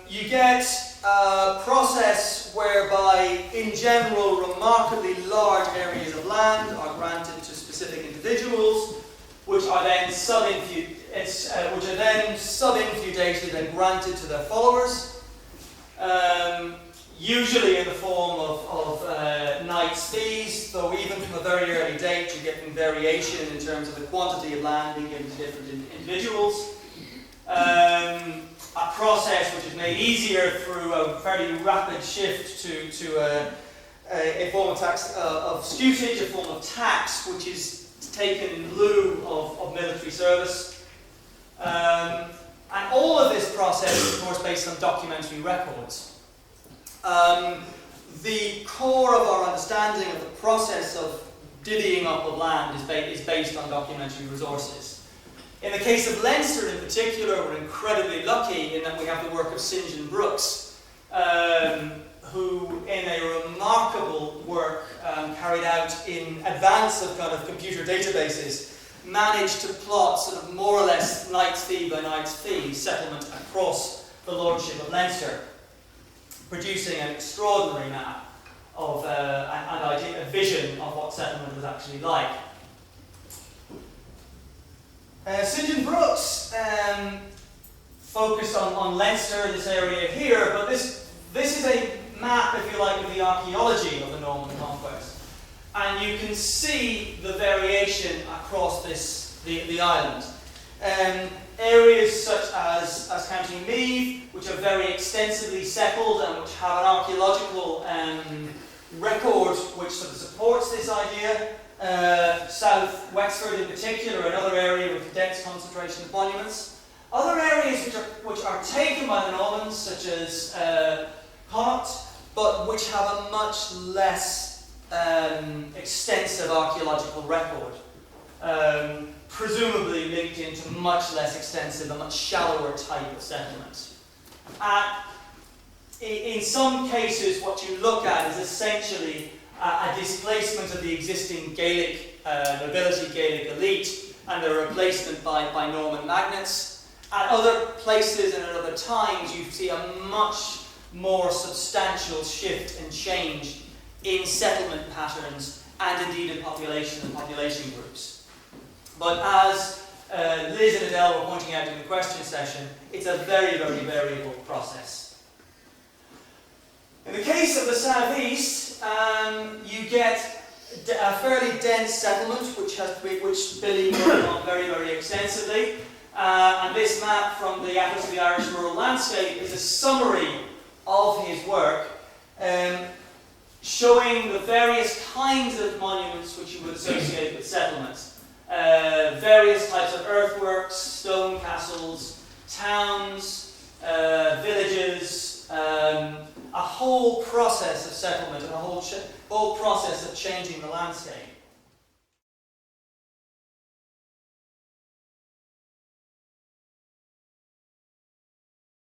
You get a process whereby, in general, remarkably large areas of land are granted to specific individuals, which are then sub-infudated and granted to their followers, usually in the form of knights' fees, though even from a very early date you're getting variation in terms of the quantity of land being given to different individuals. A process which is made easier through a fairly rapid shift to a form of tax of scutage, a form of tax which is taken in lieu of military service. And all of this process is, of course, based on documentary records. The core of our understanding of the process of divvying up of land is based on documentary resources. In the case of Leinster in particular, we're incredibly lucky in that we have the work of St John Brooks, who, in a remarkable work carried out in advance of kind of computer databases, managed to plot sort of more or less knight's fee by knight's fee settlement across the lordship of Leinster, producing an extraordinary map of a vision of what settlement was actually like. St John Brooks focused on Leinster in this area here, but this is a map, if you like, of the archaeology of the Norman conquest. And you can see the variation across the island. Areas such as County Meath, which are very extensively settled and which have an archaeological record which sort of supports this idea. South Wexford in particular, another area with a dense concentration of monuments. Other areas which are taken by the Normans, such as Connaught, but which have a much less extensive archaeological record, presumably linked into much less extensive, a much shallower type of settlement. In some cases, what you look at is essentially a displacement of the existing Gaelic nobility, Gaelic elite, and their replacement by Norman magnates. At other places and at other times, you see a much more substantial shift and change in settlement patterns and indeed in population and population groups. But as Liz and Adele were pointing out in the question session, it's a very, very variable process. In the case of the southeast, you get a fairly dense settlement, which Billy worked on very, very extensively. And this map from the Atlas of the Irish Rural Landscape is a summary of his work, showing the various kinds of monuments which you would associate with settlements. Various types of earthworks, stone castles, towns, villages, a whole process of settlement and a whole process of changing the landscape.